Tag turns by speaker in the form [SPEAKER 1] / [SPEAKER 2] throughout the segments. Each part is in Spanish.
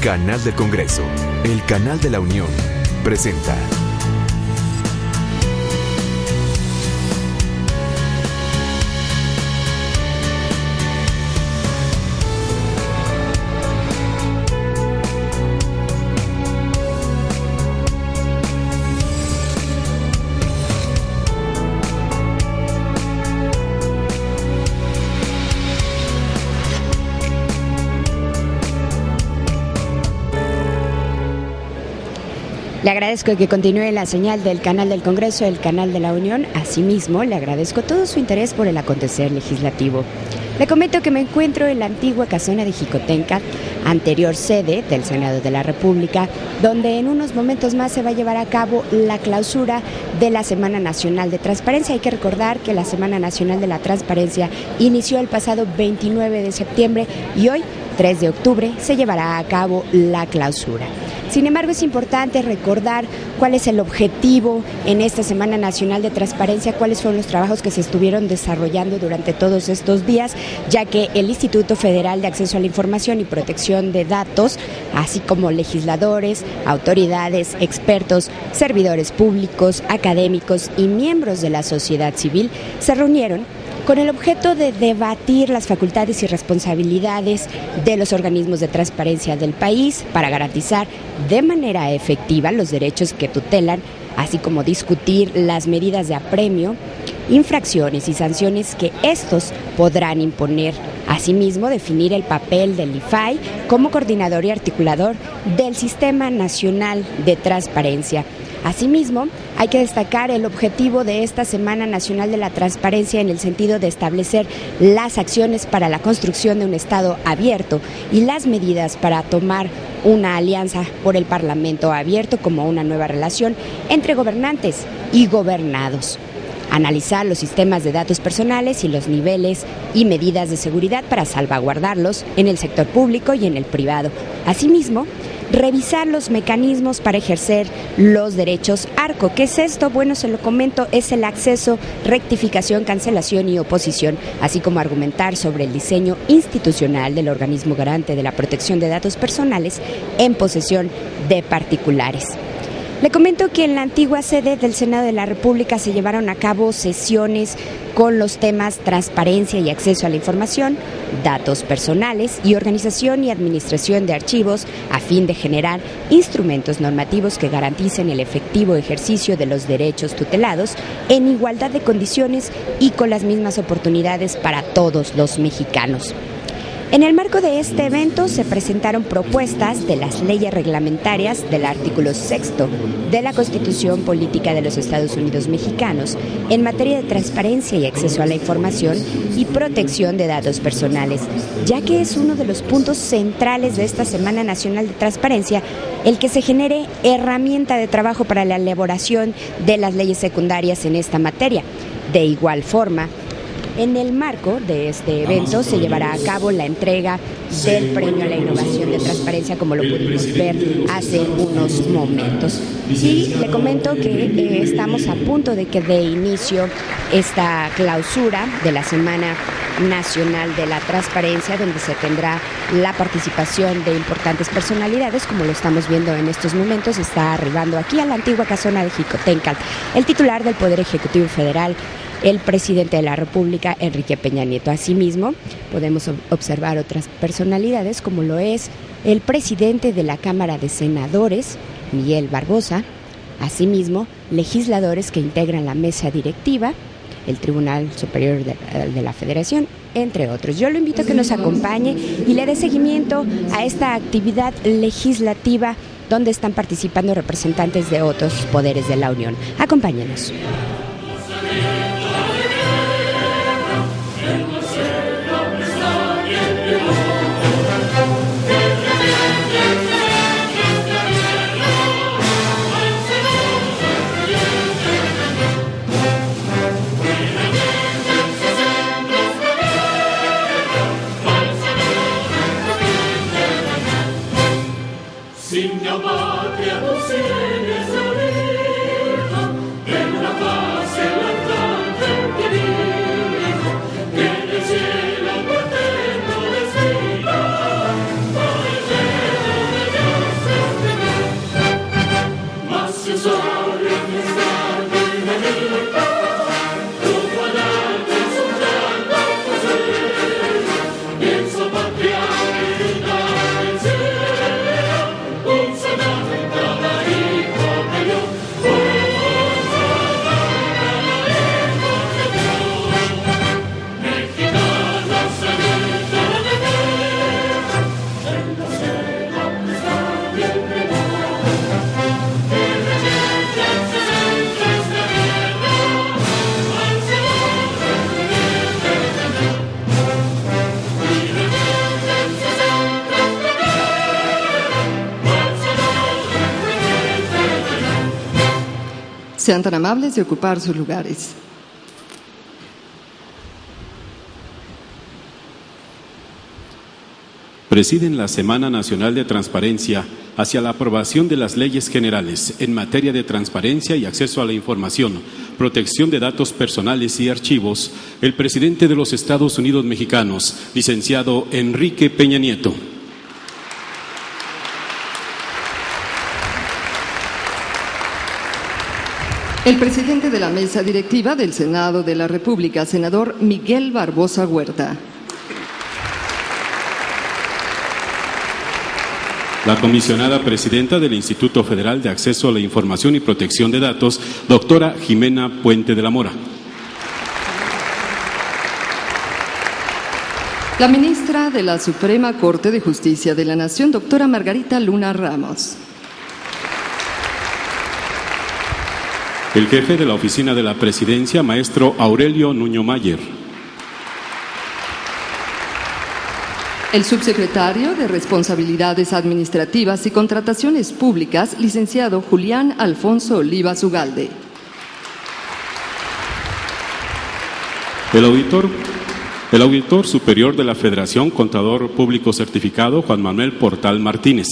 [SPEAKER 1] Canal del Congreso, el canal de la Unión, presenta.
[SPEAKER 2] Le agradezco que continúe la señal del canal del Congreso, el canal de la Unión. Asimismo, le agradezco todo su interés por el acontecer legislativo. Le comento que me encuentro en la antigua casona de Jicotenca, anterior sede del Senado de la República, donde en unos momentos más se va a llevar a cabo la clausura de la Semana Nacional de Transparencia. Hay que recordar que la Semana Nacional de la Transparencia inició el pasado 29 de septiembre y hoy, 3 de octubre, se llevará a cabo la clausura. Sin embargo, es importante recordar cuál es el objetivo en esta Semana Nacional de Transparencia, cuáles fueron los trabajos que se estuvieron desarrollando durante todos estos días, ya que el Instituto Federal de Acceso a la Información y Protección de Datos, así como legisladores, autoridades, expertos, servidores públicos, académicos y miembros de la sociedad civil, se reunieron con el objeto de debatir las facultades y responsabilidades de los organismos de transparencia del país para garantizar de manera efectiva los derechos que tutelan, así como discutir las medidas de apremio, infracciones y sanciones que estos podrán imponer. Asimismo, definir el papel del IFAI como coordinador y articulador del Sistema Nacional de Transparencia. Asimismo, hay que destacar el objetivo de esta Semana Nacional de la Transparencia en el sentido de establecer las acciones para la construcción de un Estado abierto y las medidas para tomar una alianza por el Parlamento abierto como una nueva relación entre gobernantes y gobernados. Analizar los sistemas de datos personales y los niveles y medidas de seguridad para salvaguardarlos en el sector público y en el privado. Asimismo, revisar los mecanismos para ejercer los derechos ARCO. ¿Qué es esto? Bueno, se lo comento, es el acceso, rectificación, cancelación y oposición, así como argumentar sobre el diseño institucional del organismo garante de la protección de datos personales en posesión de particulares. Le comento que en la antigua sede del Senado de la República se llevaron a cabo sesiones con los temas transparencia y acceso a la información, datos personales y organización y administración de archivos a fin de generar instrumentos normativos que garanticen el efectivo ejercicio de los derechos tutelados en igualdad de condiciones y con las mismas oportunidades para todos los mexicanos. En el marco de este evento se presentaron propuestas de las leyes reglamentarias del artículo 6 de la Constitución Política de los Estados Unidos Mexicanos en materia de transparencia y acceso a la información y protección de datos personales, ya que es uno de los puntos centrales de esta Semana Nacional de Transparencia el que se genere herramienta de trabajo para la elaboración de las leyes secundarias en esta materia. De igual forma, en el marco de este evento se llevará a cabo la entrega del Premio a la Innovación de Transparencia, como lo pudimos ver hace unos momentos. Y le comento que estamos a punto de que dé inicio esta clausura de la Semana Nacional de la Transparencia, donde se tendrá la participación de importantes personalidades, como lo estamos viendo en estos momentos. Está arribando aquí a la antigua casona de Jicotenca el titular del Poder Ejecutivo Federal, el presidente de la República, Enrique Peña Nieto. Asimismo, podemos observar otras personalidades, como lo es el presidente de la Cámara de Senadores, Miguel Barbosa. Asimismo, legisladores que integran la mesa directiva, el Tribunal Superior de la Federación, entre otros. Yo lo invito a que nos acompañe y le dé seguimiento a esta actividad legislativa donde están participando representantes de otros poderes de la Unión. Acompáñenos.
[SPEAKER 3] Signo patria tu sienes origen, en la paz y la cante divino, que del cielo portento destino, por el cielo
[SPEAKER 4] Sean tan amables de ocupar sus lugares.
[SPEAKER 5] Presiden la Semana Nacional de Transparencia hacia la aprobación de las leyes generales en materia de transparencia y acceso a la información, protección de datos personales y archivos, el presidente de los Estados Unidos mexicanos, licenciado Enrique Peña Nieto.
[SPEAKER 4] El presidente de la mesa directiva del Senado de la República, senador Miguel Barbosa Huerta.
[SPEAKER 5] La comisionada presidenta del Instituto Federal de Acceso a la Información y Protección de Datos, doctora Jimena Puente de la Mora.
[SPEAKER 4] La ministra de la Suprema Corte de Justicia de la Nación, doctora Margarita Luna Ramos.
[SPEAKER 5] El jefe de la Oficina de la Presidencia, maestro Aurelio Nuño Mayer.
[SPEAKER 4] El subsecretario de Responsabilidades Administrativas y Contrataciones Públicas, licenciado Julián Alfonso Oliva Ugalde.
[SPEAKER 5] El auditor superior de la Federación, contador público certificado, Juan Manuel Portal Martínez.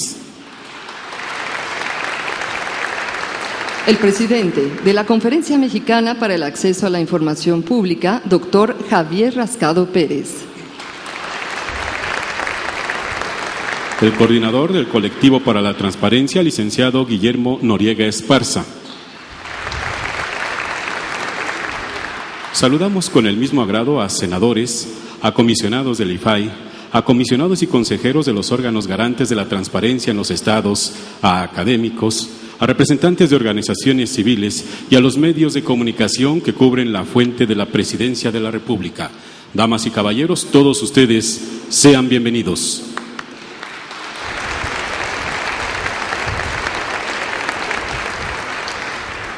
[SPEAKER 4] El presidente de la Conferencia Mexicana para el Acceso a la Información Pública, doctor Javier Rascado Pérez.
[SPEAKER 5] El coordinador del Colectivo para la Transparencia, licenciado Guillermo Noriega Esparza. Saludamos con el mismo agrado a senadores, a comisionados del IFAI, a comisionados y consejeros de los órganos garantes de la transparencia en los estados, a académicos, a representantes de organizaciones civiles y a los medios de comunicación que cubren la fuente de la Presidencia de la República. Damas y caballeros, todos ustedes sean bienvenidos.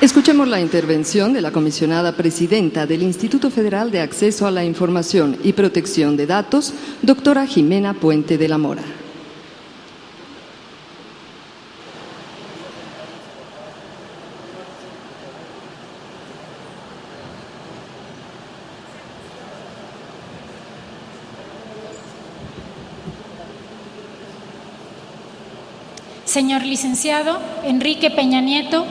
[SPEAKER 4] Escuchemos la intervención de la comisionada presidenta del Instituto Federal de Acceso a la Información y Protección de Datos, doctora Jimena Puente de la Mora.
[SPEAKER 6] Señor licenciado Enrique Peña Nieto,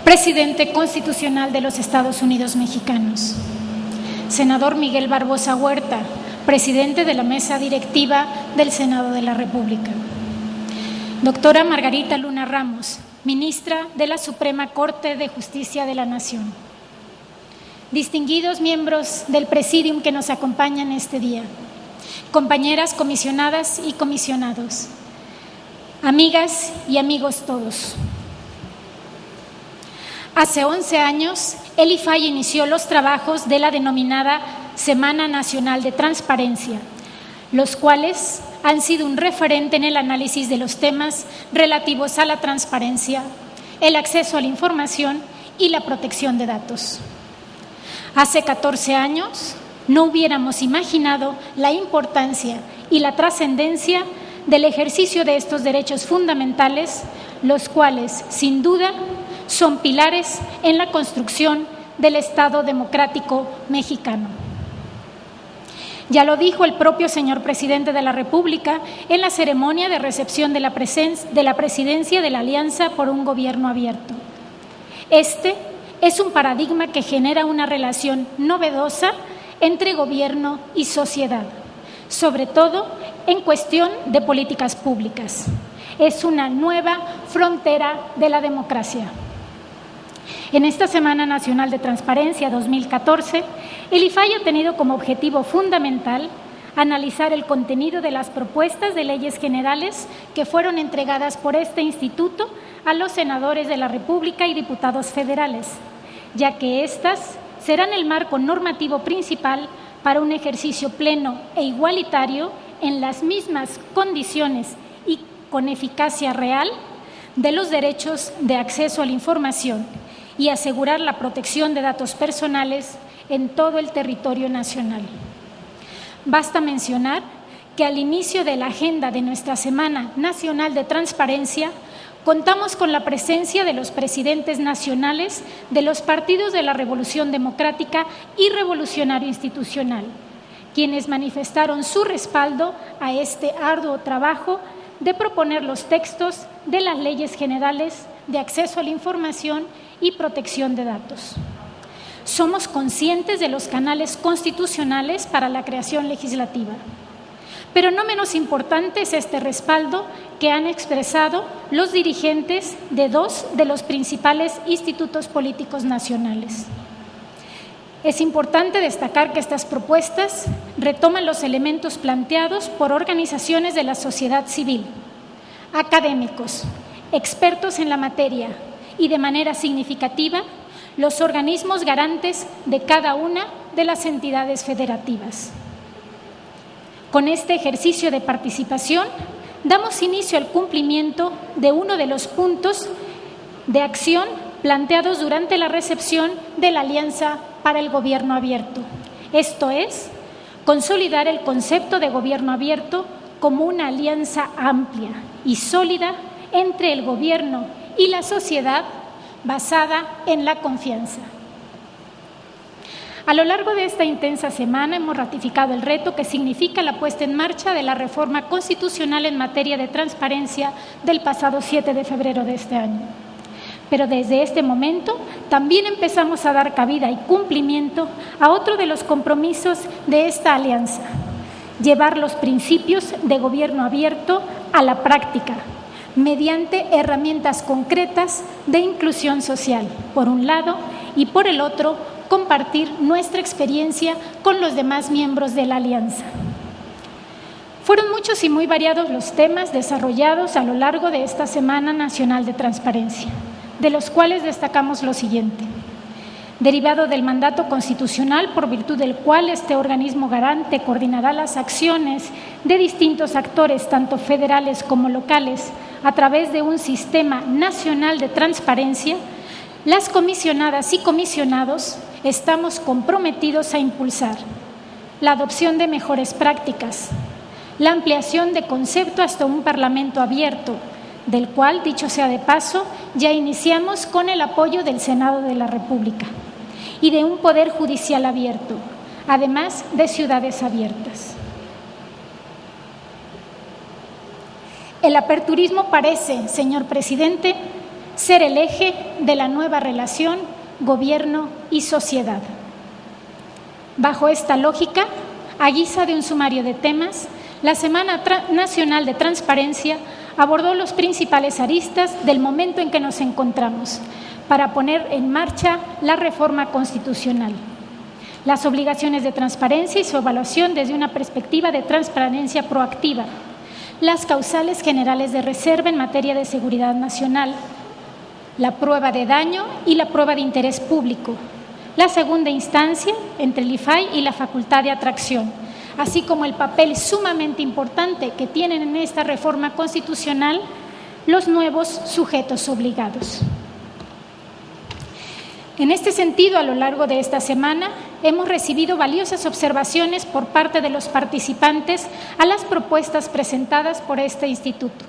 [SPEAKER 6] presidente constitucional de los Estados Unidos mexicanos. Senador Miguel Barbosa Huerta, presidente de la mesa directiva del Senado de la República. Doctora Margarita Luna Ramos, ministra de la Suprema Corte de Justicia de la Nación. Distinguidos miembros del presidium que nos acompañan este día, compañeras comisionadas y comisionados, amigas y amigos todos. Hace 11 años, el IFAI inició los trabajos de la denominada Semana Nacional de Transparencia, los cuales han sido un referente en el análisis de los temas relativos a la transparencia, el acceso a la información y la protección de datos. Hace 14 años, no hubiéramos imaginado la importancia y la trascendencia del ejercicio de estos derechos fundamentales, los cuales, sin duda, son pilares en la construcción del Estado democrático mexicano. Ya lo dijo el propio señor presidente de la República en la ceremonia de recepción de la presidencia de la Alianza por un Gobierno Abierto. Este es un paradigma que genera una relación novedosa entre gobierno y sociedad, sobre todo en cuestión de políticas públicas. Es una nueva frontera de la democracia. En esta Semana Nacional de Transparencia 2014, el IFAI ha tenido como objetivo fundamental analizar el contenido de las propuestas de leyes generales que fueron entregadas por este instituto a los senadores de la República y diputados federales, ya que éstas serán el marco normativo principal para un ejercicio pleno e igualitario en las mismas condiciones y con eficacia real de los derechos de acceso a la información y asegurar la protección de datos personales en todo el territorio nacional. Basta mencionar que al inicio de la agenda de nuestra Semana Nacional de Transparencia contamos con la presencia de los presidentes nacionales de los partidos de la Revolución Democrática y Revolucionario Institucional, quienes manifestaron su respaldo a este arduo trabajo de proponer los textos de las leyes generales de acceso a la información y protección de datos. Somos conscientes de los canales constitucionales para la creación legislativa, pero no menos importante es este respaldo que han expresado los dirigentes de dos de los principales institutos políticos nacionales. Es importante destacar que estas propuestas retoman los elementos planteados por organizaciones de la sociedad civil, académicos, expertos en la materia y, de manera significativa, los organismos garantes de cada una de las entidades federativas. Con este ejercicio de participación, damos inicio al cumplimiento de uno de los puntos de acción planteados durante la recepción de la Alianza para el Gobierno Abierto. Esto es, consolidar el concepto de gobierno abierto como una alianza amplia y sólida entre el gobierno y la sociedad basada en la confianza. A lo largo de esta intensa semana hemos ratificado el reto que significa la puesta en marcha de la reforma constitucional en materia de transparencia del pasado 7 de febrero de este año. Pero desde este momento también empezamos a dar cabida y cumplimiento a otro de los compromisos de esta alianza: llevar los principios de gobierno abierto a la práctica, mediante herramientas concretas de inclusión social, por un lado, y por el otro, compartir nuestra experiencia con los demás miembros de la alianza. Fueron muchos y muy variados los temas desarrollados a lo largo de esta Semana Nacional de Transparencia, de los cuales destacamos lo siguiente. Derivado del mandato constitucional por virtud del cual este organismo garante coordinará las acciones de distintos actores, tanto federales como locales, a través de un sistema nacional de transparencia, las comisionadas y comisionados estamos comprometidos a impulsar la adopción de mejores prácticas, la ampliación de concepto hasta un Parlamento abierto, del cual, dicho sea de paso, ya iniciamos con el apoyo del Senado de la República, y de un Poder Judicial abierto, además de ciudades abiertas. El aperturismo parece, señor presidente, ser el eje de la nueva relación gobierno y sociedad. Bajo esta lógica, a guisa de un sumario de temas, la Semana Nacional de Transparencia abordó los principales aristas del momento en que nos encontramos para poner en marcha la reforma constitucional, las obligaciones de transparencia y su evaluación desde una perspectiva de transparencia proactiva, las causales generales de reserva en materia de seguridad nacional, la prueba de daño y la prueba de interés público, la segunda instancia entre el IFAI y la facultad de atracción, así como el papel sumamente importante que tienen en esta reforma constitucional los nuevos sujetos obligados. En este sentido, a lo largo de esta semana, hemos recibido valiosas observaciones por parte de los participantes a las propuestas presentadas por este instituto.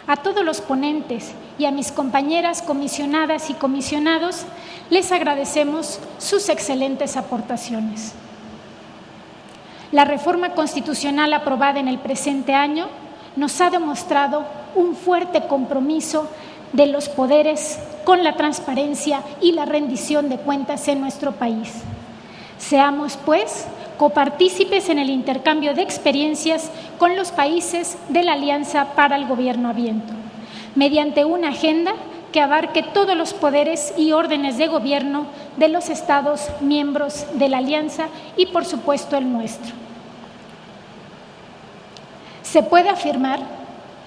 [SPEAKER 6] A todos los ponentes y a mis compañeras comisionadas y comisionados, les agradecemos sus excelentes aportaciones. La reforma constitucional aprobada en el presente año nos ha demostrado un fuerte compromiso de los poderes con la transparencia y la rendición de cuentas en nuestro país. Seamos, pues, copartícipes en el intercambio de experiencias con los países de la Alianza para el Gobierno Abierto, mediante una agenda que abarque todos los poderes y órdenes de gobierno de los Estados miembros de la Alianza y, por supuesto, el nuestro. Se puede afirmar,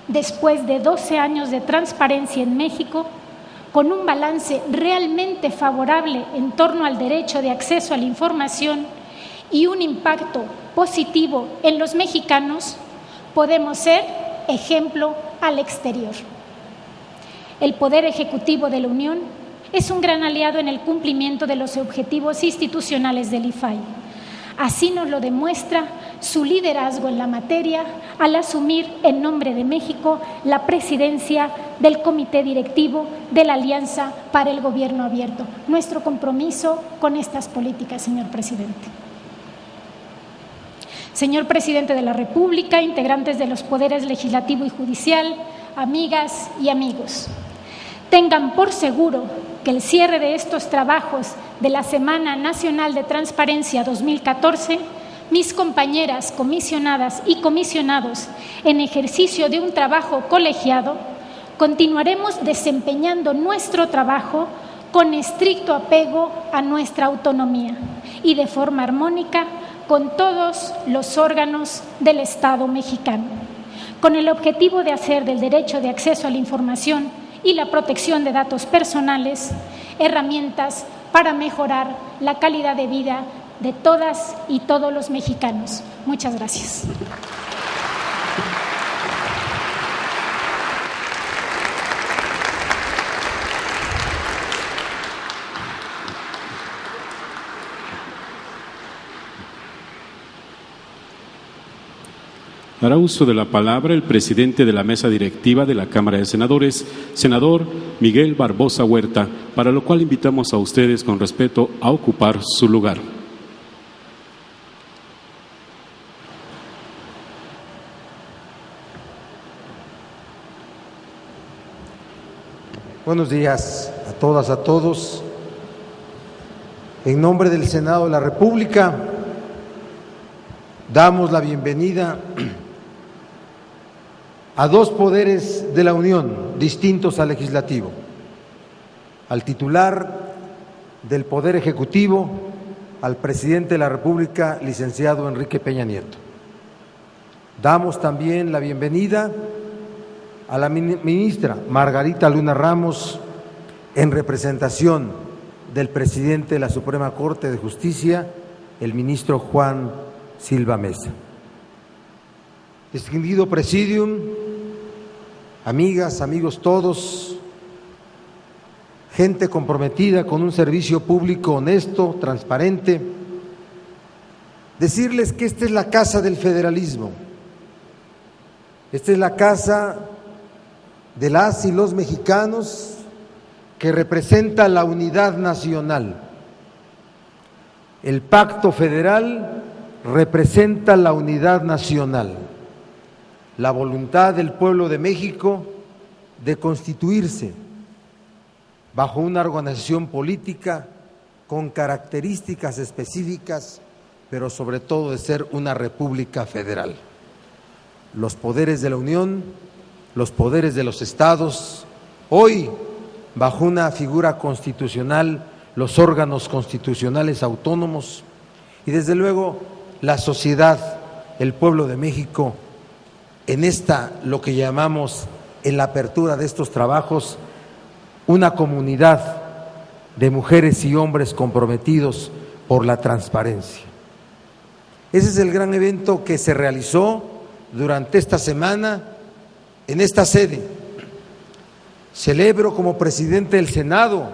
[SPEAKER 6] después de 12 años de transparencia en México, con un balance realmente favorable en torno al derecho de acceso a la información y un impacto positivo en los mexicanos, podemos ser ejemplo al exterior. El Poder Ejecutivo de la Unión es un gran aliado en el cumplimiento de los objetivos institucionales del IFAI. Así nos lo demuestra su liderazgo en la materia al asumir en nombre de México la presidencia del Comité Directivo de la Alianza para el Gobierno Abierto. Nuestro compromiso con estas políticas, señor presidente. Señor presidente de la República, integrantes de los poderes legislativo y judicial, amigas y amigos, tengan por seguro que el cierre de estos trabajos de la Semana Nacional de Transparencia 2014, mis compañeras comisionadas y comisionados, en ejercicio de un trabajo colegiado, continuaremos desempeñando nuestro trabajo con estricto apego a nuestra autonomía y de forma armónica con todos los órganos del Estado mexicano, con el objetivo de hacer del derecho de acceso a la información y la protección de datos personales herramientas para mejorar la calidad de vida de todas y todos los mexicanos. Muchas gracias.
[SPEAKER 5] Hará uso de la palabra el presidente de la mesa directiva de la Cámara de Senadores, senador Miguel Barbosa Huerta, para lo cual invitamos a ustedes con respeto a ocupar su lugar.
[SPEAKER 7] Buenos días a todas, a todos. En nombre del Senado de la República, damos la bienvenida a dos poderes de la Unión distintos al legislativo, al titular del Poder Ejecutivo, al presidente de la República, licenciado Enrique Peña Nieto. Damos también la bienvenida a la ministra Margarita Luna Ramos, en representación del presidente de la Suprema Corte de Justicia, el ministro Juan Silva Mesa. Distinguido Presidium, amigas, amigos todos, gente comprometida con un servicio público honesto, transparente, decirles que esta es la casa del federalismo, esta es la casa de las y los mexicanos que representa la unidad nacional. El Pacto Federal representa la unidad nacional, la voluntad del pueblo de México de constituirse bajo una organización política con características específicas, pero sobre todo de ser una república federal. Los poderes de la Unión, los poderes de los estados, hoy bajo una figura constitucional, los órganos constitucionales autónomos y desde luego la sociedad, el pueblo de México, en esta, lo que llamamos en la apertura de estos trabajos, una comunidad de mujeres y hombres comprometidos por la transparencia. Ese es el gran evento que se realizó durante esta semana en esta sede. Celebro como presidente del Senado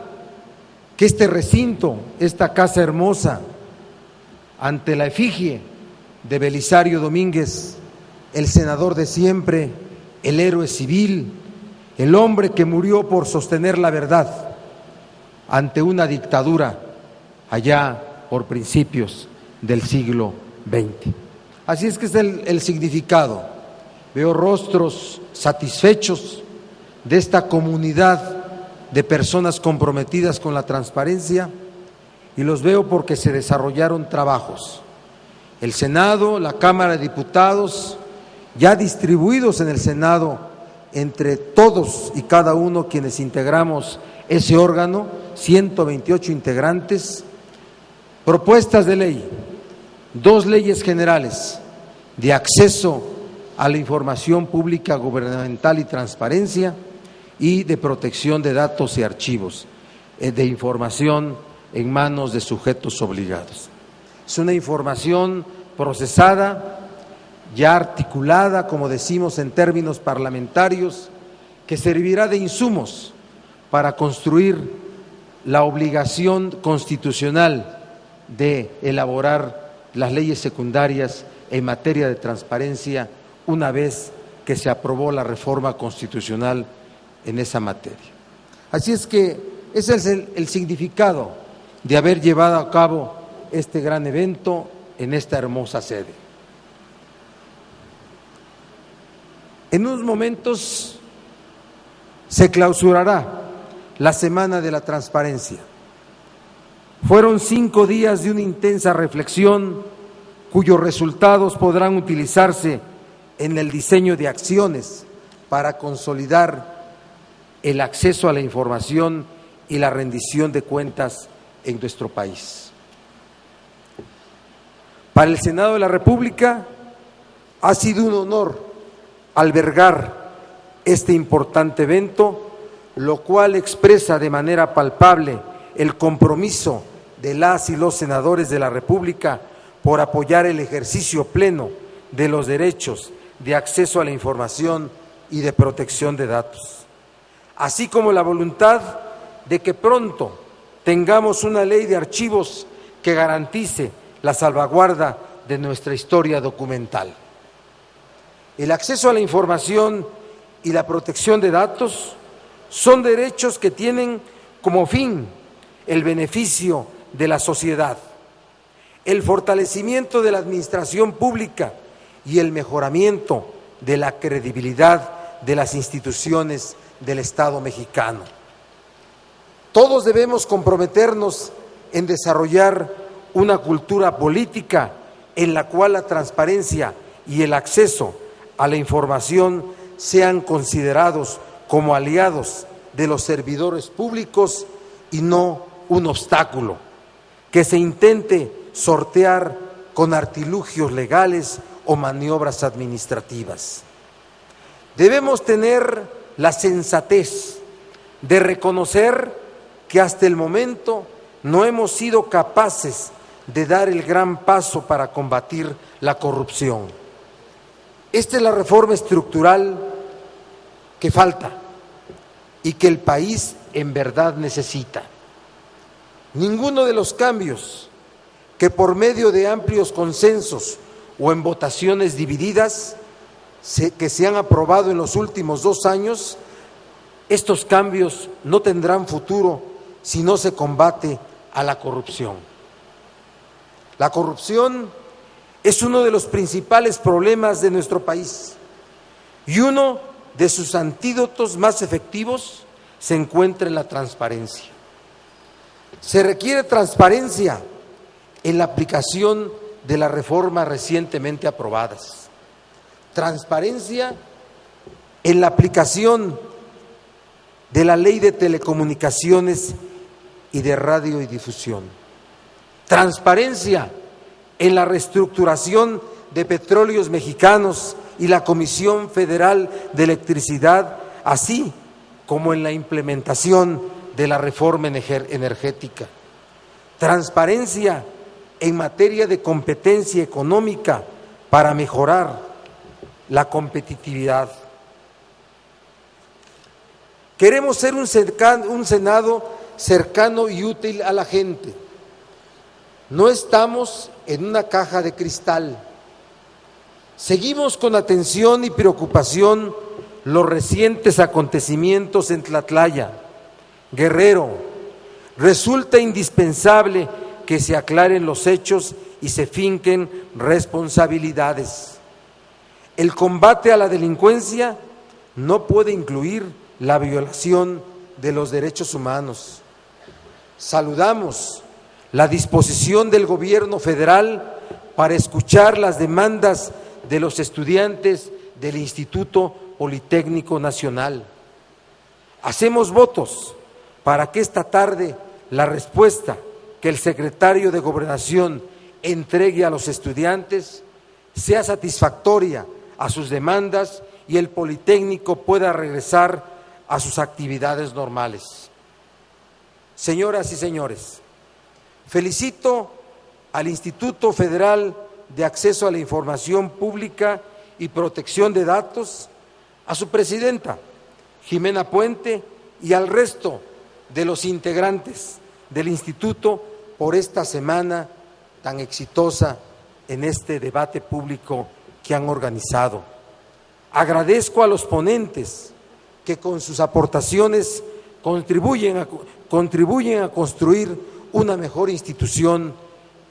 [SPEAKER 7] que este recinto, esta casa hermosa, ante la efigie de Belisario Domínguez, el senador de siempre, el héroe civil, el hombre que murió por sostener la verdad ante una dictadura allá por principios del siglo XX. Así es que es el significado. Veo rostros satisfechos de esta comunidad de personas comprometidas con la transparencia y los veo porque se desarrollaron trabajos. El Senado, la Cámara de Diputados, ya distribuidos en el Senado entre todos y cada uno quienes integramos ese órgano, 128 integrantes, propuestas de ley, 2 leyes generales de acceso a la información pública gubernamental y transparencia y de protección de datos y archivos, de información en manos de sujetos obligados. Es una información procesada, ya articulada, como decimos en términos parlamentarios, que servirá de insumos para construir la obligación constitucional de elaborar las leyes secundarias en materia de transparencia una vez que se aprobó la reforma constitucional en esa materia. Así es que ese es el significado de haber llevado a cabo este gran evento en esta hermosa sede. En unos momentos se clausurará la Semana de la Transparencia. Fueron 5 días de una intensa reflexión cuyos resultados podrán utilizarse en el diseño de acciones para consolidar el acceso a la información y la rendición de cuentas en nuestro país. Para el Senado de la República ha sido un honor albergar este importante evento, lo cual expresa de manera palpable el compromiso de las y los senadores de la República por apoyar el ejercicio pleno de los derechos de acceso a la información y de protección de datos, así como la voluntad de que pronto tengamos una ley de archivos que garantice la salvaguarda de nuestra historia documental. El acceso a la información y la protección de datos son derechos que tienen como fin el beneficio de la sociedad, el fortalecimiento de la administración pública y el mejoramiento de la credibilidad de las instituciones del Estado mexicano. Todos debemos comprometernos en desarrollar una cultura política en la cual la transparencia y el acceso a la información sean considerados como aliados de los servidores públicos y no un obstáculo que se intente sortear con artilugios legales o maniobras administrativas. Debemos tener la sensatez de reconocer que hasta el momento no hemos sido capaces de dar el gran paso para combatir la corrupción. Esta es la reforma estructural que falta y que el país en verdad necesita. Ninguno de los cambios que por medio de amplios consensos o en votaciones divididas que se han aprobado en los últimos 2 años, estos cambios no tendrán futuro si no se combate a la corrupción. La corrupción es uno de los principales problemas de nuestro país y uno de sus antídotos más efectivos se encuentra en la transparencia. Se requiere transparencia en la aplicación de las reformas recientemente aprobadas, transparencia en la aplicación de la Ley de Telecomunicaciones y de Radio y Difusión, transparencia en la reestructuración de Petróleos Mexicanos y la Comisión Federal de Electricidad, así como en la implementación de la reforma energética, transparencia en materia de competencia económica para mejorar la competitividad. Queremos ser un Senado cercano y útil a la gente. No estamos en una caja de cristal. Seguimos con atención y preocupación los recientes acontecimientos en Tlatlaya, Guerrero. Resulta indispensable que se aclaren los hechos y se finquen responsabilidades. El combate a la delincuencia no puede incluir la violación de los derechos humanos. Saludamos la disposición del gobierno federal para escuchar las demandas de los estudiantes del Instituto Politécnico Nacional. Hacemos votos para que esta tarde la respuesta que el secretario de Gobernación entregue a los estudiantes sea satisfactoria a sus demandas y el Politécnico pueda regresar a sus actividades normales. Señoras y señores, felicito al Instituto Federal de Acceso a la Información Pública y Protección de Datos, a su presidenta, Jimena Puente, y al resto de los integrantes del Instituto por esta semana tan exitosa en este debate público que han organizado. Agradezco a los ponentes que con sus aportaciones contribuyen a construir una mejor institución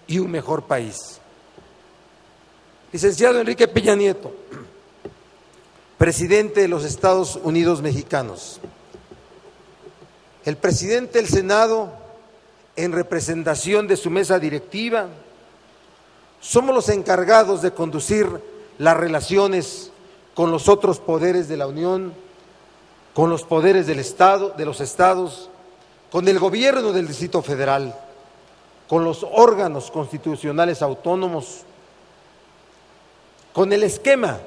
[SPEAKER 7] y un mejor país. Licenciado Enrique Peña Nieto, presidente de los Estados Unidos mexicanos, el presidente del Senado, en representación de su mesa directiva, somos los encargados de conducir las relaciones con los otros poderes de la Unión, con los poderes del Estado, de los estados, con el gobierno del Distrito Federal, con los órganos constitucionales autónomos, con el esquema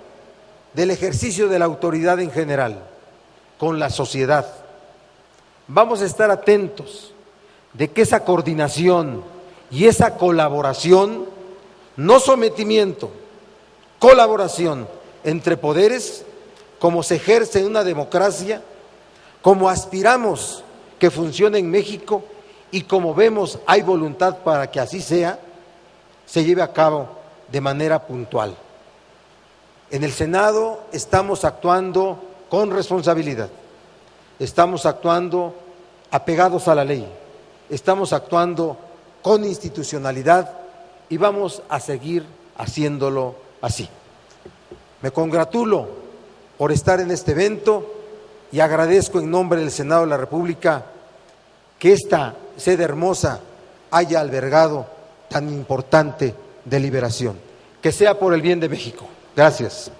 [SPEAKER 7] del ejercicio de la autoridad en general, con la sociedad. Vamos a estar atentos de que esa coordinación y esa colaboración, no sometimiento, colaboración entre poderes, como se ejerce en una democracia, como aspiramos que funcione en México y como vemos hay voluntad para que así sea, se lleve a cabo de manera puntual. En el Senado estamos actuando con responsabilidad, estamos actuando apegados a la ley, estamos actuando con institucionalidad y vamos a seguir haciéndolo así. Me congratulo por estar en este evento y agradezco en nombre del Senado de la República que esta sede hermosa haya albergado tan importante deliberación. Que sea por el bien de México. Gracias.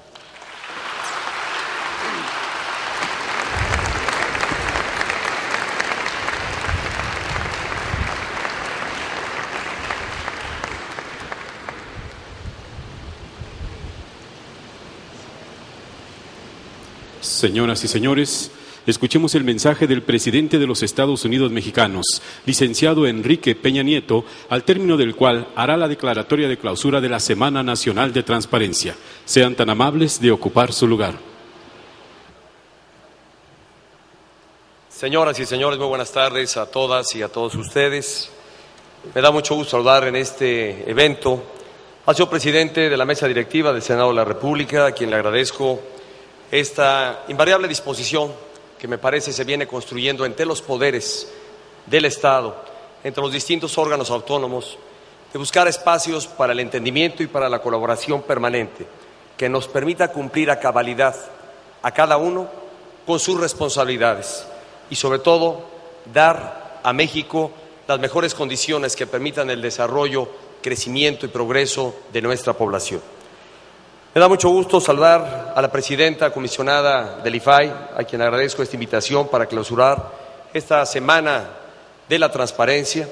[SPEAKER 5] Señoras y señores, escuchemos el mensaje del presidente de los Estados Unidos mexicanos, licenciado Enrique Peña Nieto, al término del cual hará la declaratoria de clausura de la Semana Nacional de Transparencia. Sean tan amables de ocupar su lugar.
[SPEAKER 8] Señoras y señores, muy buenas tardes a todas y a todos ustedes. Me da mucho gusto saludar en este evento al señor presidente de la mesa directiva del Senado de la República, a quien le agradezco esta invariable disposición que me parece se viene construyendo entre los poderes del Estado, entre los distintos órganos autónomos, de buscar espacios para el entendimiento y para la colaboración permanente, que nos permita cumplir a cabalidad a cada uno con sus responsabilidades y, sobre todo, dar a México las mejores condiciones que permitan el desarrollo, crecimiento y progreso de nuestra población. Me da mucho gusto saludar a la presidenta comisionada del IFAI, a quien agradezco esta invitación para clausurar esta Semana de la Transparencia,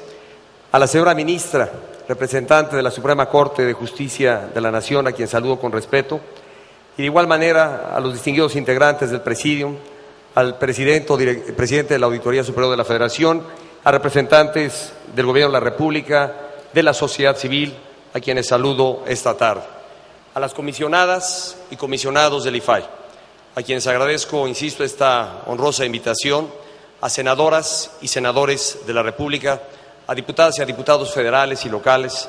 [SPEAKER 8] a la señora ministra, representante de la Suprema Corte de Justicia de la Nación, a quien saludo con respeto, y de igual manera a los distinguidos integrantes del Presidium, al presidente de la Auditoría Superior de la Federación, a representantes del Gobierno de la República, de la sociedad civil, a quienes saludo esta tarde. A las comisionadas y comisionados del IFAI, a quienes agradezco, insisto, esta honrosa invitación, a senadoras y senadores de la República, a diputadas y a diputados federales y locales,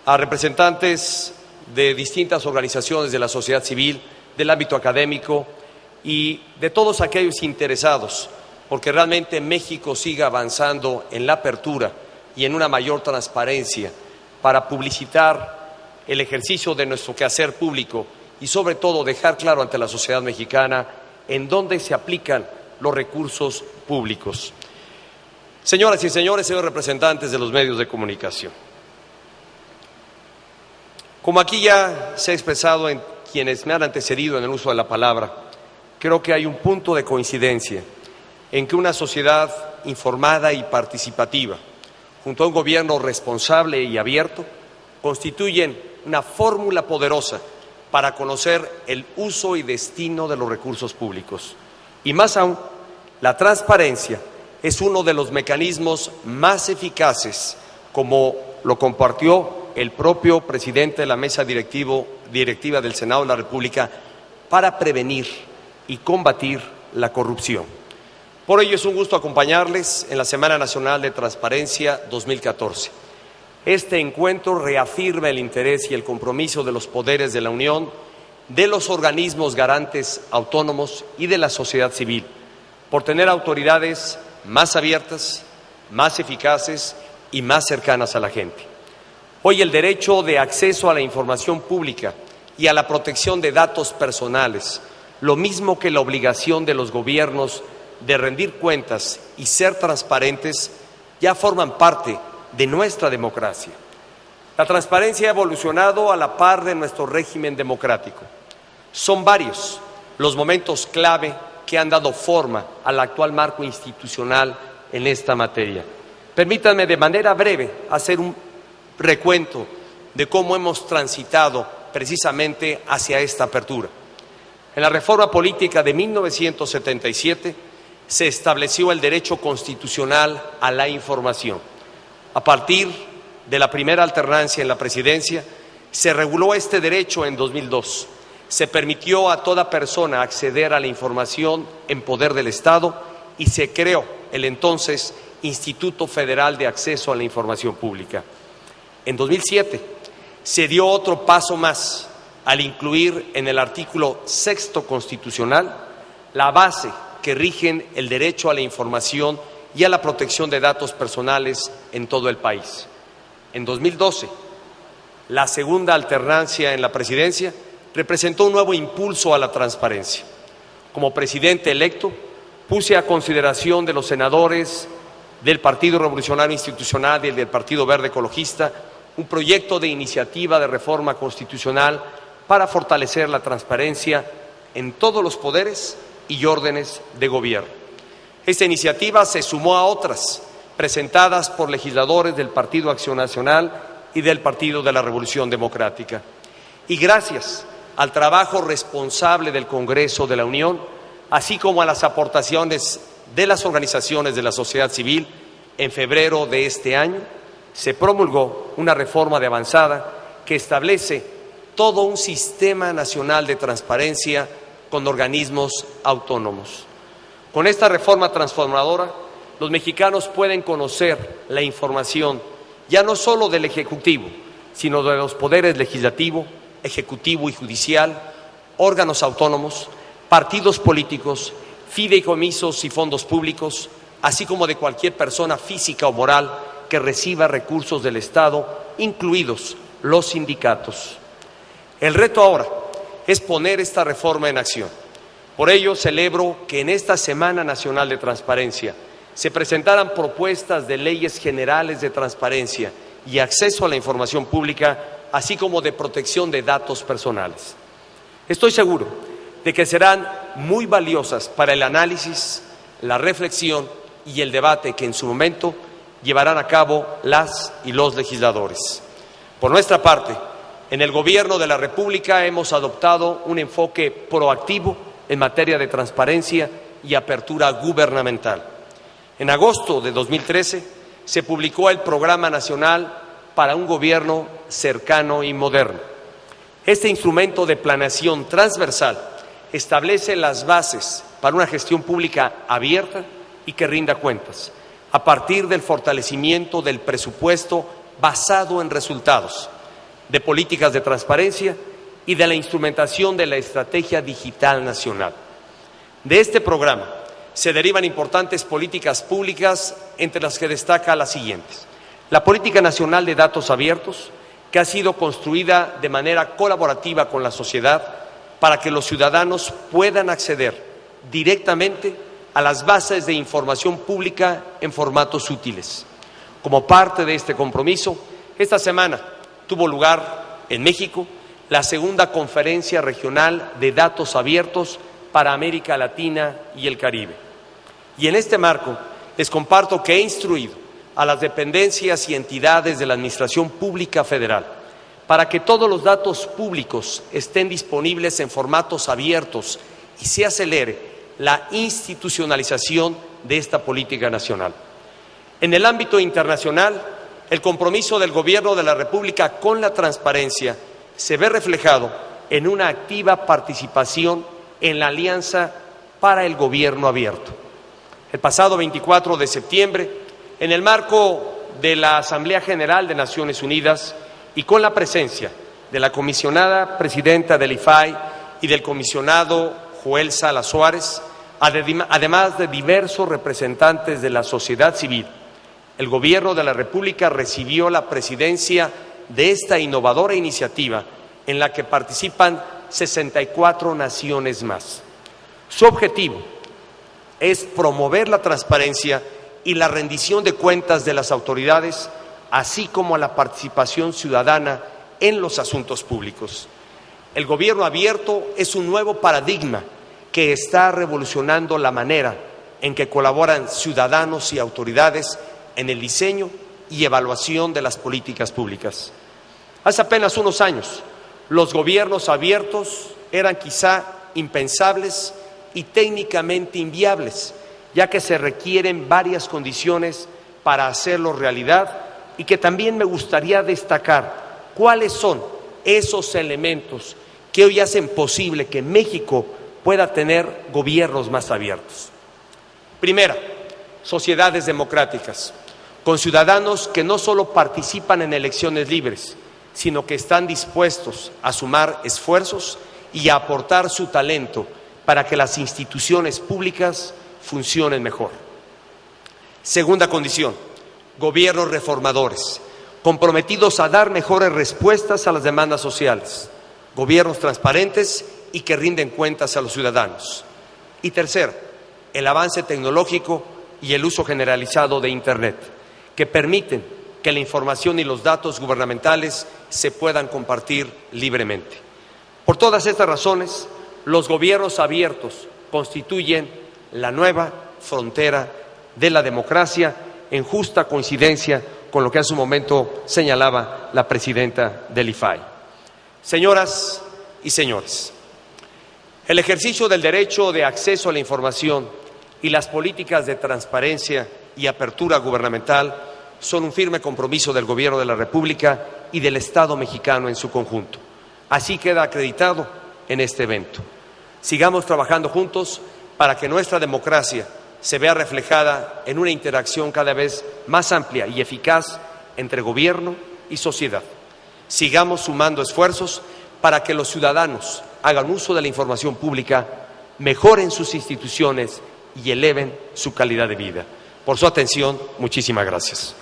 [SPEAKER 8] a representantes de distintas organizaciones de la sociedad civil, del ámbito académico y de todos aquellos interesados, porque realmente México siga avanzando en la apertura y en una mayor transparencia para publicitar el ejercicio de nuestro quehacer público y, sobre todo, dejar claro ante la sociedad mexicana en dónde se aplican los recursos públicos. Señoras y señores, señores representantes de los medios de comunicación, como aquí ya se ha expresado en quienes me han antecedido en el uso de la palabra, creo que hay un punto de coincidencia en que una sociedad informada y participativa, junto a un gobierno responsable y abierto, constituyen una fórmula poderosa para conocer el uso y destino de los recursos públicos. Y más aún, la transparencia es uno de los mecanismos más eficaces, como lo compartió el propio presidente de la mesa directiva del Senado de la República, para prevenir y combatir la corrupción. Por ello es un gusto acompañarles en la Semana Nacional de Transparencia 2014. Este encuentro reafirma el interés y el compromiso de los poderes de la Unión, de los organismos garantes autónomos y de la sociedad civil, por tener autoridades más abiertas, más eficaces y más cercanas a la gente. Hoy el derecho de acceso a la información pública y a la protección de datos personales, lo mismo que la obligación de los gobiernos de rendir cuentas y ser transparentes, ya forman parte de nuestra democracia. La transparencia ha evolucionado a la par de nuestro régimen democrático. Son varios los momentos clave que han dado forma al actual marco institucional en esta materia. Permítanme de manera breve hacer un recuento de cómo hemos transitado precisamente hacia esta apertura. En la reforma política de 1977 se estableció el derecho constitucional a la información. A partir de la primera alternancia en la presidencia, se reguló este derecho en 2002. Se permitió a toda persona acceder a la información en poder del Estado y se creó el entonces Instituto Federal de Acceso a la Información Pública. En 2007 se dio otro paso más al incluir en el artículo 6º constitucional la base que rigen el derecho a la información y a la protección de datos personales en todo el país. En 2012, la segunda alternancia en la presidencia representó un nuevo impulso a la transparencia. Como presidente electo, puse a consideración de los senadores del Partido Revolucionario Institucional y del Partido Verde Ecologista un proyecto de iniciativa de reforma constitucional para fortalecer la transparencia en todos los poderes y órdenes de gobierno. Esta iniciativa se sumó a otras presentadas por legisladores del Partido Acción Nacional y del Partido de la Revolución Democrática. Y gracias al trabajo responsable del Congreso de la Unión, así como a las aportaciones de las organizaciones de la sociedad civil, en febrero de este año se promulgó una reforma de avanzada que establece todo un sistema nacional de transparencia con organismos autónomos. Con esta reforma transformadora, los mexicanos pueden conocer la información ya no solo del Ejecutivo, sino de los poderes legislativo, ejecutivo y judicial, órganos autónomos, partidos políticos, fideicomisos y fondos públicos, así como de cualquier persona física o moral que reciba recursos del Estado, incluidos los sindicatos. El reto ahora es poner esta reforma en acción. Por ello, celebro que en esta Semana Nacional de Transparencia se presentaran propuestas de leyes generales de transparencia y acceso a la información pública, así como de protección de datos personales. Estoy seguro de que serán muy valiosas para el análisis, la reflexión y el debate que en su momento llevarán a cabo las y los legisladores. Por nuestra parte, en el Gobierno de la República hemos adoptado un enfoque proactivo en materia de transparencia y apertura gubernamental. En agosto de 2013 se publicó el Programa Nacional para un Gobierno Cercano y Moderno. Este instrumento de planeación transversal establece las bases para una gestión pública abierta y que rinda cuentas, a partir del fortalecimiento del presupuesto basado en resultados, de políticas de transparencia y de la instrumentación de la Estrategia Digital Nacional. De este programa se derivan importantes políticas públicas, entre las que destaca las siguientes: la Política Nacional de Datos Abiertos, que ha sido construida de manera colaborativa con la sociedad para que los ciudadanos puedan acceder directamente a las bases de información pública en formatos útiles. Como parte de este compromiso, esta semana tuvo lugar en México la segunda Conferencia Regional de Datos Abiertos para América Latina y el Caribe. Y en este marco les comparto que he instruido a las dependencias y entidades de la Administración Pública Federal para que todos los datos públicos estén disponibles en formatos abiertos y se acelere la institucionalización de esta política nacional. En el ámbito internacional, el compromiso del Gobierno de la República con la transparencia se ve reflejado en una activa participación en la Alianza para el Gobierno Abierto. El pasado 24 de septiembre, en el marco de la Asamblea General de Naciones Unidas y con la presencia de la comisionada presidenta del IFAI y del comisionado Joel Sala Suárez, además de diversos representantes de la sociedad civil, el Gobierno de la República recibió la presidencia de esta innovadora iniciativa en la que participan 64 naciones más. Su objetivo es promover la transparencia y la rendición de cuentas de las autoridades, así como la participación ciudadana en los asuntos públicos. El gobierno abierto es un nuevo paradigma que está revolucionando la manera en que colaboran ciudadanos y autoridades en el diseño y evaluación de las políticas públicas. Hace apenas unos años, los gobiernos abiertos eran quizá impensables y técnicamente inviables, ya que se requieren varias condiciones para hacerlo realidad y que también me gustaría destacar cuáles son esos elementos que hoy hacen posible que México pueda tener gobiernos más abiertos. Primera, sociedades democráticas, con ciudadanos que no solo participan en elecciones libres, sino que están dispuestos a sumar esfuerzos y a aportar su talento para que las instituciones públicas funcionen mejor. Segunda condición, gobiernos reformadores, comprometidos a dar mejores respuestas a las demandas sociales, gobiernos transparentes y que rinden cuentas a los ciudadanos. Y tercero, el avance tecnológico y el uso generalizado de Internet, que permiten que la información y los datos gubernamentales se puedan compartir libremente. Por todas estas razones, los gobiernos abiertos constituyen la nueva frontera de la democracia, en justa coincidencia con lo que hace un momento señalaba la presidenta del IFAI. Señoras y señores, el ejercicio del derecho de acceso a la información y las políticas de transparencia y apertura gubernamental son un firme compromiso del Gobierno de la República y del Estado mexicano en su conjunto. Así queda acreditado en este evento. Sigamos trabajando juntos para que nuestra democracia se vea reflejada en una interacción cada vez más amplia y eficaz entre gobierno y sociedad. Sigamos sumando esfuerzos para que los ciudadanos hagan uso de la información pública, mejoren sus instituciones y eleven su calidad de vida. Por su atención, muchísimas gracias.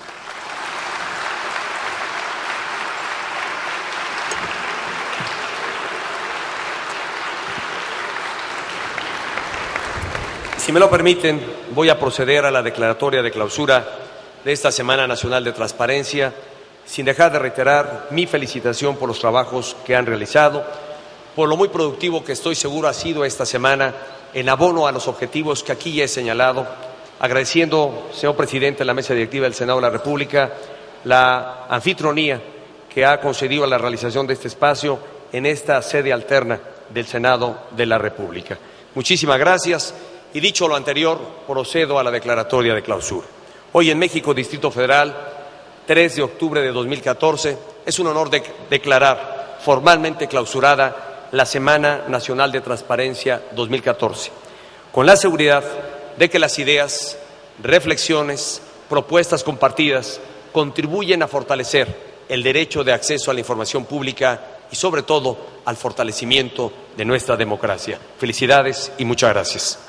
[SPEAKER 8] Si me lo permiten, voy a proceder a la declaratoria de clausura de esta Semana Nacional de Transparencia, sin dejar de reiterar mi felicitación por los trabajos que han realizado, por lo muy productivo que estoy seguro ha sido esta semana en abono a los objetivos que aquí he señalado, agradeciendo, señor presidente de la Mesa Directiva del Senado de la República, la anfitrionía que ha concedido a la realización de este espacio en esta sede alterna del Senado de la República. Muchísimas gracias. Y dicho lo anterior, procedo a la declaratoria de clausura. Hoy en México, Distrito Federal, 3 de octubre de 2014, es un honor declarar formalmente clausurada la Semana Nacional de Transparencia 2014, con la seguridad de que las ideas, reflexiones, propuestas compartidas contribuyen a fortalecer el derecho de acceso a la información pública y, sobre todo, al fortalecimiento de nuestra democracia. Felicidades y muchas gracias.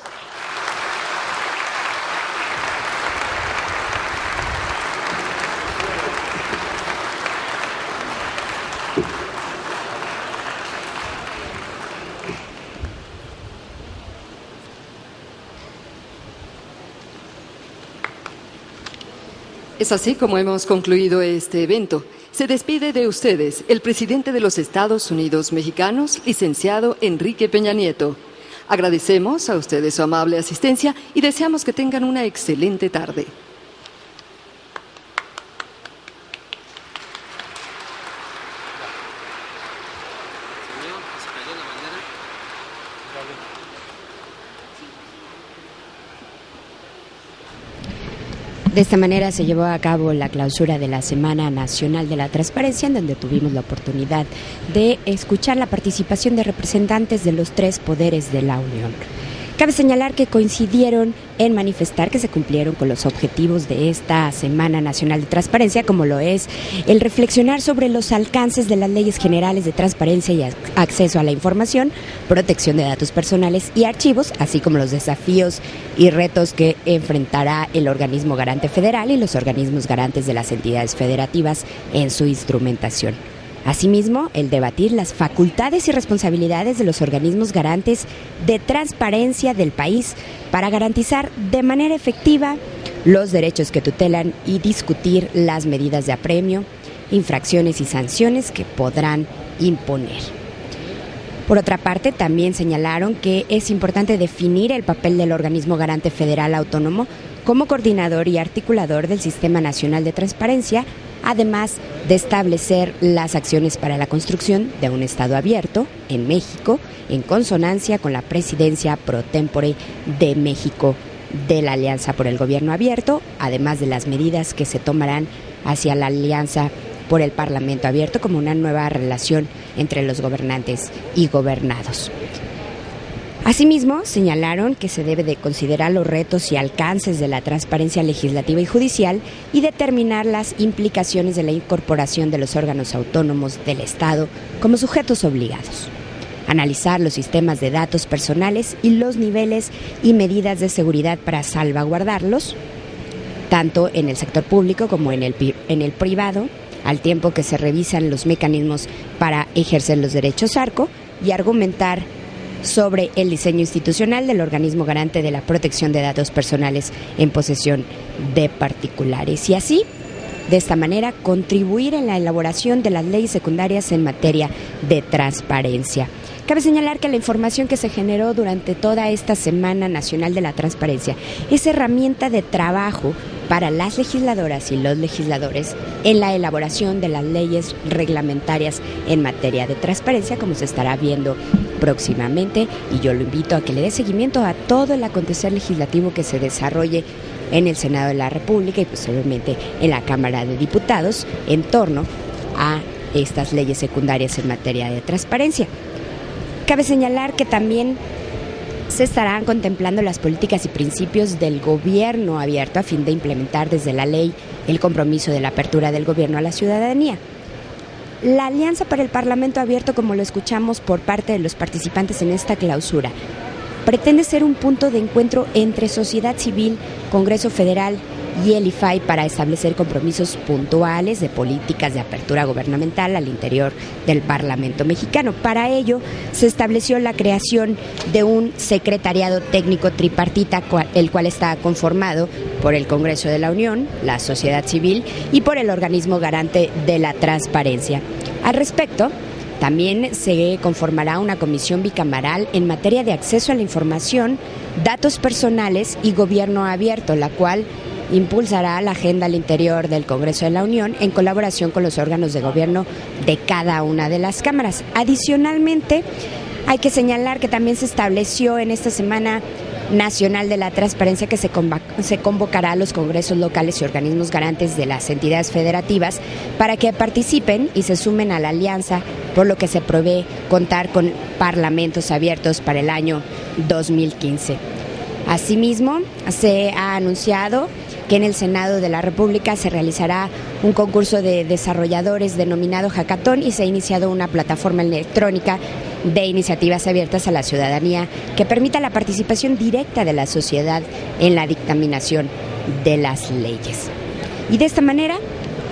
[SPEAKER 4] Es así como hemos concluido este evento. Se despide de ustedes el presidente de los Estados Unidos mexicanos, licenciado Enrique Peña Nieto. Agradecemos a ustedes su amable asistencia y deseamos que tengan una excelente tarde.
[SPEAKER 2] De esta manera se llevó a cabo la clausura de la Semana Nacional de la Transparencia, en donde tuvimos la oportunidad de escuchar la participación de representantes de los 3 poderes de la Unión. Cabe señalar que coincidieron en manifestar que se cumplieron con los objetivos de esta Semana Nacional de Transparencia, como lo es el reflexionar sobre los alcances de las leyes generales de transparencia y acceso a la información, protección de datos personales y archivos, así como los desafíos y retos que enfrentará el organismo garante federal y los organismos garantes de las entidades federativas en su instrumentación. Asimismo, el debatir las facultades y responsabilidades de los organismos garantes de transparencia del país para garantizar de manera efectiva los derechos que tutelan y discutir las medidas de apremio, infracciones y sanciones que podrán imponer. Por otra parte, también señalaron que es importante definir el papel del organismo garante federal autónomo como coordinador y articulador del Sistema Nacional de Transparencia, además de establecer las acciones para la construcción de un Estado abierto en México, en consonancia con la presidencia pro tempore de México de la Alianza por el Gobierno Abierto, además de las medidas que se tomarán hacia la Alianza por el Parlamento Abierto como una nueva relación entre los gobernantes y gobernados. Asimismo, señalaron que se debe de considerar los retos y alcances de la transparencia legislativa y judicial y determinar las implicaciones de la incorporación de los órganos autónomos del Estado como sujetos obligados. Analizar los sistemas de datos personales y los niveles y medidas de seguridad para salvaguardarlos, tanto en el sector público como en el privado, al tiempo que se revisan los mecanismos para ejercer los derechos ARCO y argumentar sobre el diseño institucional del organismo garante de la protección de datos personales en posesión de particulares. Y así, de esta manera, contribuir en la elaboración de las leyes secundarias en materia de transparencia. Cabe señalar que la información que se generó durante toda esta Semana Nacional de la Transparencia es herramienta de trabajo para las legisladoras y los legisladores en la elaboración de las leyes reglamentarias en materia de transparencia, como se estará viendo próximamente, y yo lo invito a que le dé seguimiento a todo el acontecer legislativo que se desarrolle en el Senado de la República y posteriormente en la Cámara de Diputados en torno a estas leyes secundarias en materia de transparencia. Cabe señalar que también se estarán contemplando las políticas y principios del gobierno abierto a fin de implementar desde la ley el compromiso de la apertura del gobierno a la ciudadanía. La Alianza para el Parlamento Abierto, como lo escuchamos por parte de los participantes en esta clausura, pretende ser un punto de encuentro entre sociedad civil, Congreso Federal y el IFAI para establecer compromisos puntuales de políticas de apertura gubernamental al interior del Parlamento mexicano. Para ello, se estableció la creación de un secretariado técnico tripartita, el cual está conformado por el Congreso de la Unión, la sociedad civil y por el organismo garante de la transparencia. Al respecto, también se conformará una comisión bicameral en materia de acceso a la información, datos personales y gobierno abierto, la cual impulsará la agenda al interior del Congreso de la Unión en colaboración con los órganos de gobierno de cada una de las cámaras. Adicionalmente, hay que señalar que también se estableció en esta Semana Nacional de la Transparencia que se convocará a los congresos locales y organismos garantes de las entidades federativas para que participen y se sumen a la alianza, por lo que se prevé contar con parlamentos abiertos para el año 2015. Asimismo, se ha anunciado que en el Senado de la República se realizará un concurso de desarrolladores denominado Hackathon y se ha iniciado una plataforma electrónica de iniciativas abiertas a la ciudadanía que permita la participación directa de la sociedad en la dictaminación de las leyes. Y de esta manera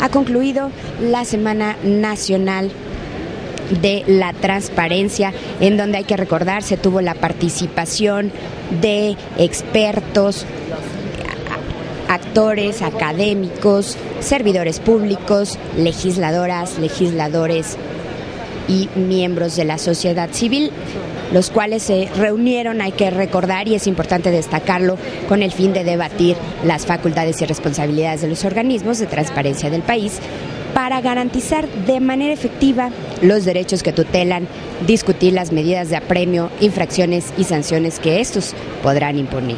[SPEAKER 2] ha concluido la Semana Nacional de la Transparencia, en donde hay que recordar se tuvo la participación de expertos, actores, académicos, servidores públicos, legisladoras, legisladores y miembros de la sociedad civil, los cuales se reunieron, hay que recordar, y es importante destacarlo, con el fin de debatir las facultades y responsabilidades de los organismos de transparencia del país para garantizar de manera efectiva los derechos que tutelan, discutir las medidas de apremio, infracciones y sanciones que estos podrán imponer.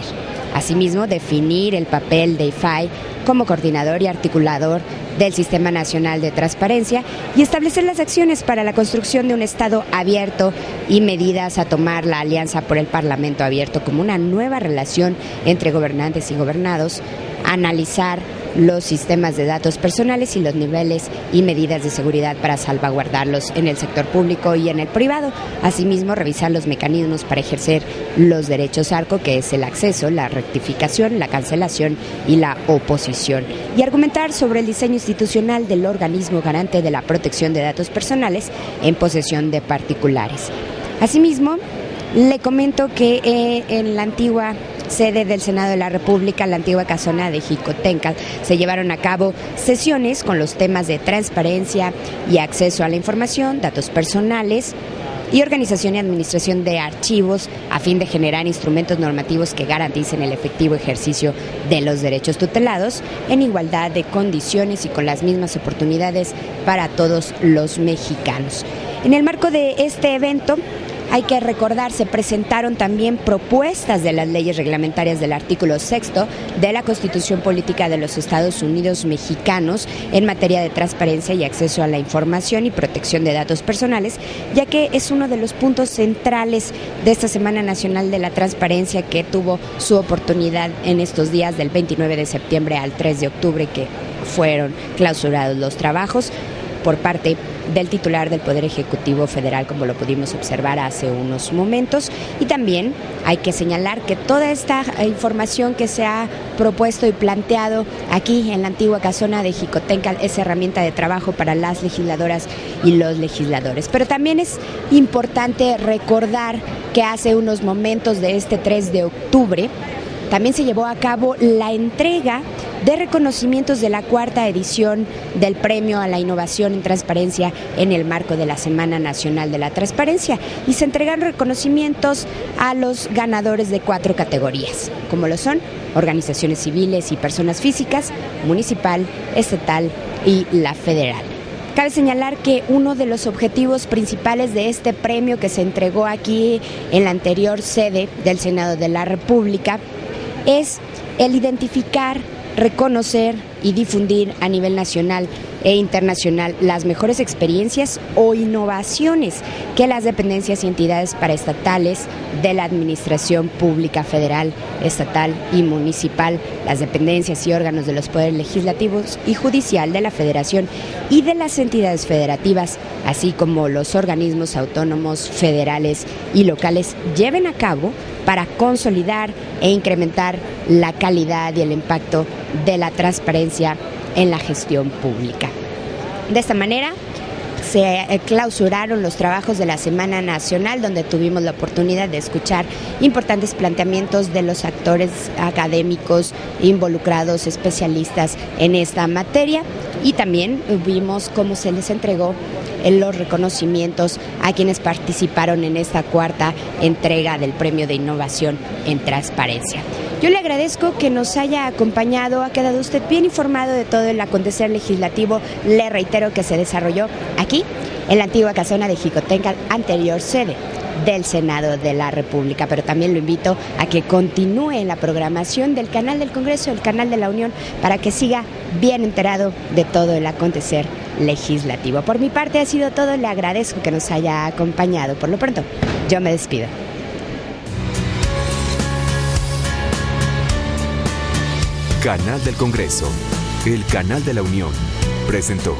[SPEAKER 2] Asimismo, definir el papel de IFAI como coordinador y articulador del Sistema Nacional de Transparencia y establecer las acciones para la construcción de un Estado abierto y medidas a tomar la Alianza por el Parlamento Abierto como una nueva relación entre gobernantes y gobernados, analizar los sistemas de datos personales y los niveles y medidas de seguridad para salvaguardarlos en el sector público y en el privado. Asimismo, revisar los mecanismos para ejercer los derechos ARCO, que es el acceso, la rectificación, la cancelación y la oposición. Y argumentar sobre el diseño institucional del organismo garante de la protección de datos personales en posesión de particulares. Asimismo, le comento que en la antigua sede del Senado de la República, la antigua casona de Jicotencal, se llevaron a cabo sesiones con los temas de transparencia y acceso a la información, datos personales y organización y administración de archivos a fin de generar instrumentos normativos que garanticen el efectivo ejercicio de los derechos tutelados en igualdad de condiciones y con las mismas oportunidades para todos los mexicanos. En el marco de este evento, hay que recordar, se presentaron también propuestas de las leyes reglamentarias del artículo 6 de la Constitución Política de los Estados Unidos Mexicanos en materia de transparencia y acceso a la información y protección de datos personales, ya que es uno de los puntos centrales de esta Semana Nacional de la Transparencia que tuvo su oportunidad en estos días del 29 de septiembre al 3 de octubre, que fueron clausurados los trabajos por parte del titular del Poder Ejecutivo Federal, como lo pudimos observar hace unos momentos. Y también hay que señalar que toda esta información que se ha propuesto y planteado aquí en la antigua casona de Jicotencal es herramienta de trabajo para las legisladoras y los legisladores. Pero también es importante recordar que hace unos momentos de este 3 de octubre también se llevó a cabo la entrega de reconocimientos de la 4ª edición del Premio a la Innovación en Transparencia en el marco de la Semana Nacional de la Transparencia, y se entregaron reconocimientos a los ganadores de 4 categorías, como lo son organizaciones civiles y personas físicas, municipal, estatal y la federal. Cabe señalar que uno de los objetivos principales de este premio que se entregó aquí en la anterior sede del Senado de la República es el identificar, reconocer y difundir a nivel nacional e internacional las mejores experiencias o innovaciones que las dependencias y entidades paraestatales de la Administración Pública Federal, estatal y municipal, las dependencias y órganos de los poderes legislativos y judicial de la Federación y de las entidades federativas, así como los organismos autónomos federales y locales, lleven a cabo para consolidar e incrementar la calidad y el impacto de la transparencia en la gestión pública. De esta manera, se clausuraron los trabajos de la Semana Nacional, donde tuvimos la oportunidad de escuchar importantes planteamientos de los actores académicos involucrados, especialistas en esta materia, y también vimos cómo se les entregó los reconocimientos a quienes participaron en esta 4ª entrega del Premio de Innovación en Transparencia. Yo le agradezco que nos haya acompañado, ha quedado usted bien informado de todo el acontecer legislativo. Le reitero que se desarrolló aquí, en la antigua casona de Jicotencal, anterior sede del Senado de la República, pero también lo invito a que continúe en la programación del canal del Congreso, el canal de la Unión, para que siga bien enterado de todo el acontecer legislativo. Por mi parte ha sido todo, le agradezco que nos haya acompañado. Por lo pronto, yo me despido.
[SPEAKER 1] Canal del Congreso, el canal de la Unión, presentó.